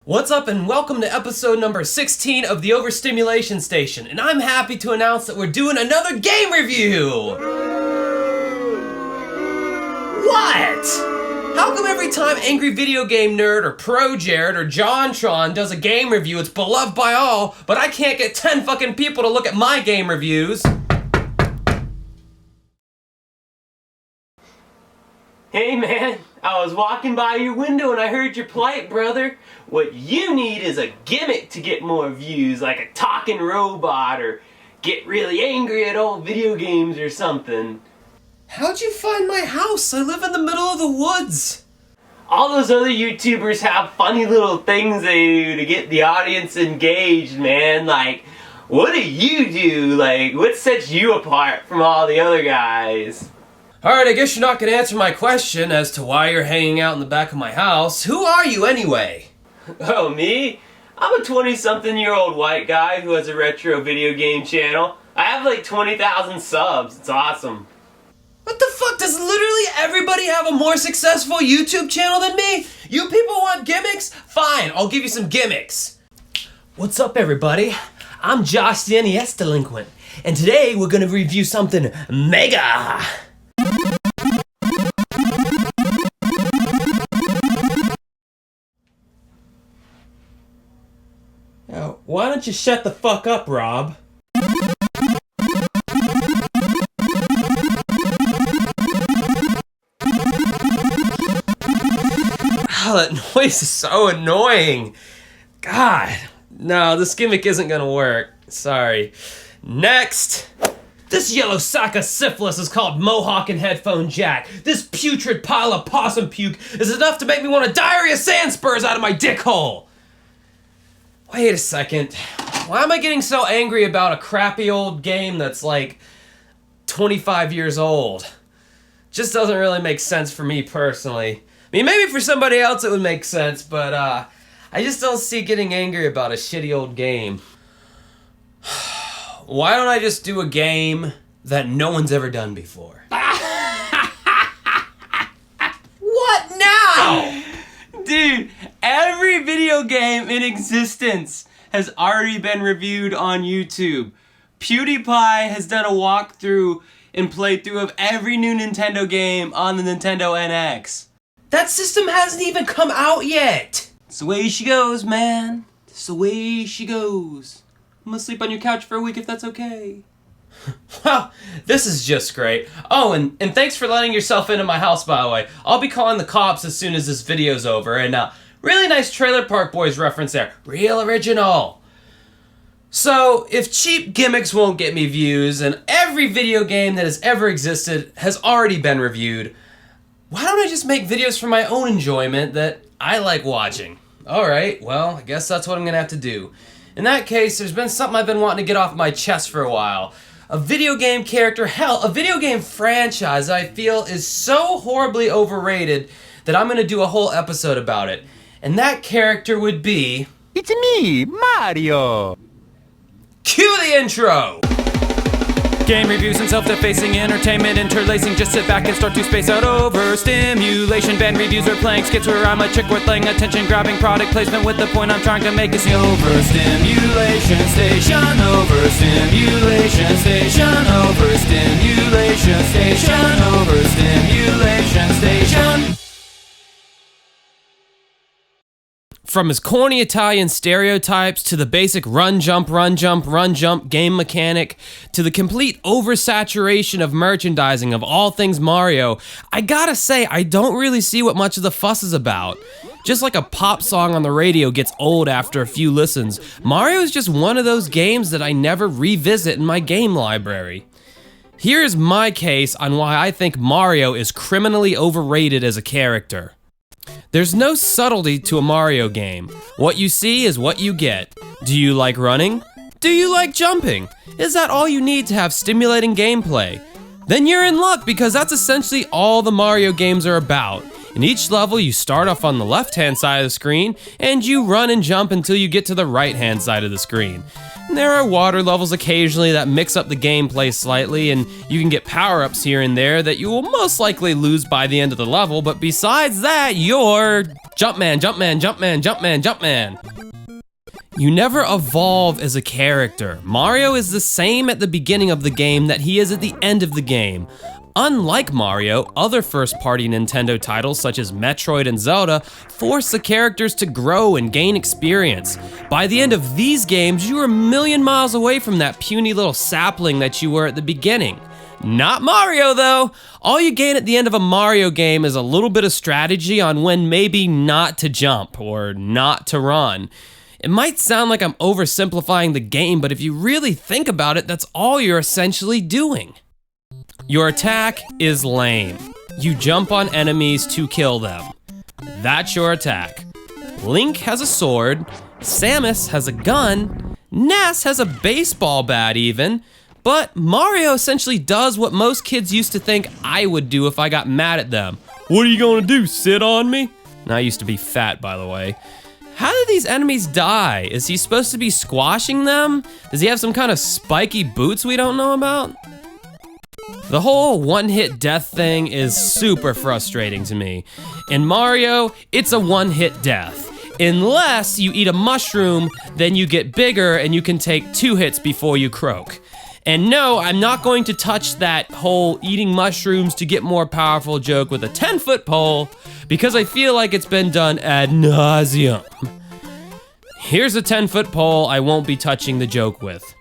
What's up and welcome to episode number 16 of the Overstimulation Station, and I'm happy to announce that we're doing another game review! What? How come every time Angry Video Game Nerd or Pro Jared or JonTron does a game review, it's beloved by all, but I can't get 10 fucking people to look at my game reviews? Hey man, I was walking by your window and I heard your plight, brother. What you need is a gimmick to get more views, like a talking robot or get really angry at old video games or something. How'd you find my house? I live in the middle of the woods. All those other YouTubers have funny little things they do to get the audience engaged, man. Like, what do you do? Like, what sets you apart from all the other guys? Alright, I guess you're not gonna answer my question as to why you're hanging out in the back of my house. Who are you anyway? Oh, me? I'm a 20-something-year-old white guy who has a retro video game channel. I have like 20,000 subs. It's awesome. What the fuck? Does literally everybody have a more successful YouTube channel than me? You people want gimmicks? Fine, I'll give you some gimmicks. What's up, everybody? I'm Josh the NES Delinquent, and today we're gonna review something mega. Now, why don't you shut the fuck up, Rob? Oh, that noise is so annoying. God. No, this gimmick isn't gonna work. Sorry. Next! This yellow sack of syphilis is called Mohawk and Headphone Jack. This putrid pile of possum puke is enough to make me want to diarrhea sand spurs out of my dick hole. Wait a second. Why am I getting so angry about a crappy old game that's like 25 years old? Just doesn't really make sense for me personally. I mean, maybe for somebody else it would make sense, but I just don't see getting angry about a shitty old game. Why don't I just do a game that no one's ever done before? What now? Dude, every video game in existence has already been reviewed on YouTube. PewDiePie has done a walkthrough and playthrough of every new Nintendo game on the Nintendo NX. That system hasn't even come out yet. It's the way she goes, man. It's the way she goes. I'm gonna sleep on your couch for a week if that's okay. Well, this is just great. Oh, and thanks for letting yourself into my house, by the way. I'll be calling the cops as soon as this video's over. And really nice Trailer Park Boys reference there. Real original. So, if cheap gimmicks won't get me views, and every video game that has ever existed has already been reviewed, why don't I just make videos for my own enjoyment that I like watching? Alright, well, I guess that's what I'm gonna have to do. In that case, there's been something I've been wanting to get off my chest for a while. A video game character, hell, a video game franchise I feel is so horribly overrated that I'm gonna do a whole episode about it. And that character would be... It's me, Mario! Cue the intro! Game reviews and self-defacing entertainment interlacing. Just sit back and start to space out overstimulation. Band reviews or playing skits where I'm a chick worth laying attention, grabbing product placement with the point I'm trying to make is the overstimulation station. Overstimulation station. Overstimulation station. Overstimulation station. From his corny Italian stereotypes to the basic run, jump, run, jump, run, jump game mechanic to the complete oversaturation of merchandising of all things Mario, I gotta say, I don't really see what much of the fuss is about. Just like a pop song on the radio gets old after a few listens, Mario is just one of those games that I never revisit in my game library. Here is my case on why I think Mario is criminally overrated as a character. There's no subtlety to a Mario game. What you see is what you get. Do you like running? Do you like jumping? Is that all you need to have stimulating gameplay? Then you're in luck because that's essentially all the Mario games are about. In each level, you start off on the left-hand side of the screen, and you run and jump until you get to the right-hand side of the screen. There are water levels occasionally that mix up the gameplay slightly, and you can get power-ups here and there that you will most likely lose by the end of the level, but besides that, you're Jumpman, Jumpman, Jumpman, Jumpman, Jumpman. You never evolve as a character. Mario is the same at the beginning of the game that he is at the end of the game. Unlike Mario, other first-party Nintendo titles such as Metroid and Zelda force the characters to grow and gain experience. By the end of these games, you are a million miles away from that puny little sapling that you were at the beginning. Not Mario though. All you gain at the end of a Mario game is a little bit of strategy on when maybe not to jump or not to run. It might sound like I'm oversimplifying the game, but if you really think about it, that's all you're essentially doing. Your attack is lame. You jump on enemies to kill them. That's your attack. Link has a sword, Samus has a gun, Ness has a baseball bat even, but Mario essentially does what most kids used to think I would do if I got mad at them. What are you gonna do, sit on me? And I used to be fat, by the way. How do these enemies die? Is he supposed to be squashing them? Does he have some kind of spiky boots we don't know about? The whole one-hit death thing is super frustrating to me. In Mario, it's a one-hit death. Unless you eat a mushroom, then you get bigger and you can take 2 hits before you croak. And no, I'm not going to touch that whole eating mushrooms to get more powerful joke with a 10-foot pole, because I feel like it's been done ad nauseum. Here's a 10-foot pole I won't be touching the joke with.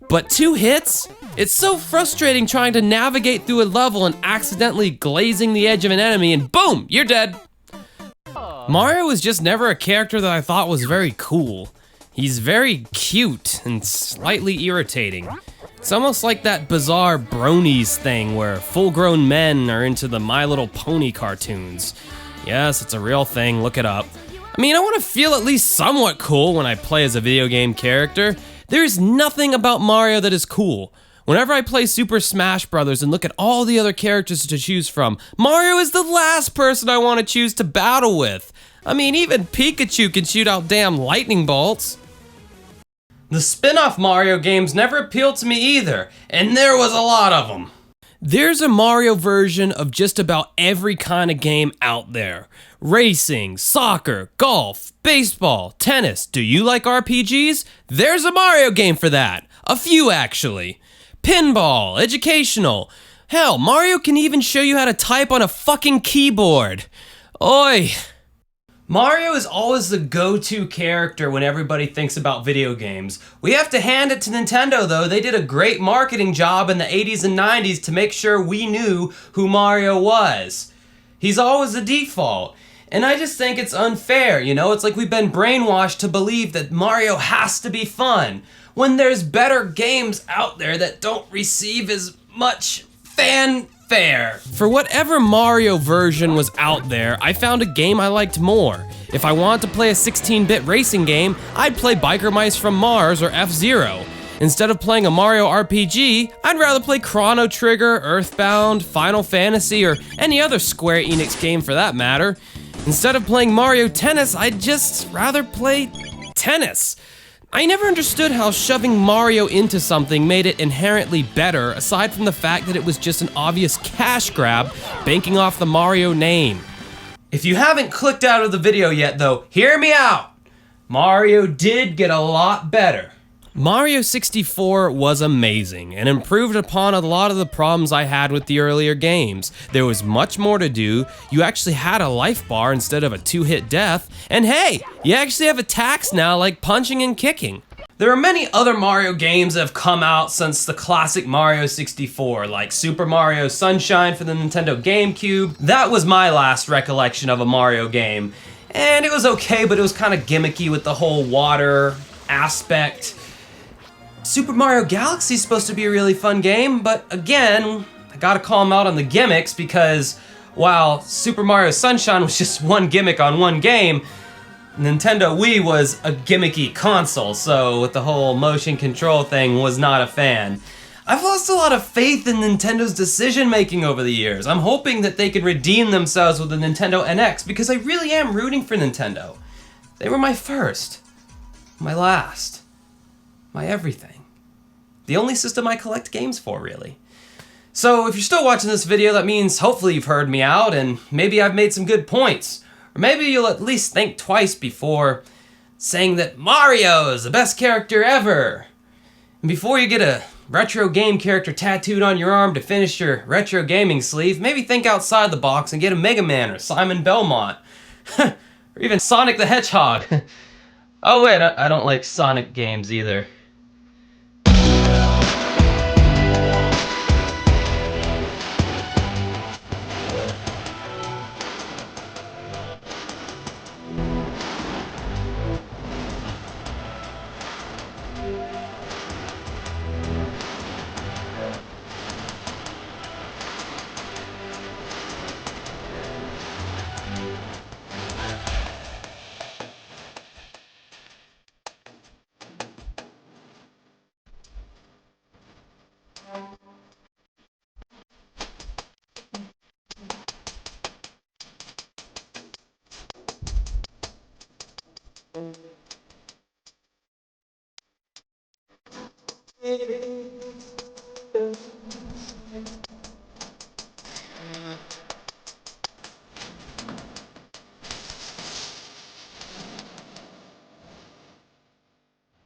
But 2 hits? It's so frustrating trying to navigate through a level and accidentally glazing the edge of an enemy and boom, you're dead. Mario was just never a character that I thought was very cool. He's very cute and slightly irritating. It's almost like that bizarre bronies thing where full-grown men are into the My Little Pony cartoons. Yes, it's a real thing, look it up. I mean, I want to feel at least somewhat cool when I play as a video game character. There is nothing about Mario that is cool. Whenever I play Super Smash Bros. And look at all the other characters to choose from, Mario is the last person I want to choose to battle with. I mean, even Pikachu can shoot out damn lightning bolts. The spin-off Mario games never appealed to me either, and there was a lot of them. There's a Mario version of just about every kind of game out there. Racing, soccer, golf, baseball, tennis. Do you like RPGs? There's a Mario game for that. A few, actually. Pinball, educational. Hell, Mario can even show you how to type on a fucking keyboard. Oi. Mario is always the go-to character when everybody thinks about video games. We have to hand it to Nintendo though, they did a great marketing job in the 80s and 90s to make sure we knew who Mario was. He's always the default. And I just think it's unfair, you know? It's like we've been brainwashed to believe that Mario has to be fun, when there's better games out there that don't receive as much fanfare. For whatever Mario version was out there, I found a game I liked more. If I wanted to play a 16-bit racing game, I'd play Biker Mice from Mars or F-Zero. Instead of playing a Mario RPG, I'd rather play Chrono Trigger, Earthbound, Final Fantasy, or any other Square Enix game for that matter. Instead of playing Mario Tennis, I'd just rather play tennis. I never understood how shoving Mario into something made it inherently better, aside from the fact that it was just an obvious cash grab, banking off the Mario name. If you haven't clicked out of the video yet though, hear me out! Mario did get a lot better. Mario 64 was amazing and improved upon a lot of the problems I had with the earlier games. There was much more to do, you actually had a life bar instead of a 2-hit death, and hey, you actually have attacks now like punching and kicking. There are many other Mario games that have come out since the classic Mario 64, like Super Mario Sunshine for the Nintendo GameCube. That was my last recollection of a Mario game, and it was okay, but it was kind of gimmicky with the whole water aspect. Super Mario Galaxy is supposed to be a really fun game, but again, I gotta call him out on the gimmicks because while Super Mario Sunshine was just one gimmick on one game, Nintendo Wii was a gimmicky console, so with the whole motion control thing, was not a fan. I've lost a lot of faith in Nintendo's decision making over the years. I'm hoping that they can redeem themselves with the Nintendo NX because I really am rooting for Nintendo. They were my first, my last, my everything. The only system I collect games for, really. So if you're still watching this video, that means hopefully you've heard me out and maybe I've made some good points. Or maybe you'll at least think twice before saying that Mario is the best character ever. And before you get a retro game character tattooed on your arm to finish your retro gaming sleeve, maybe think outside the box and get a Mega Man or Simon Belmont. Or even Sonic the Hedgehog. Oh wait, I don't like Sonic games either.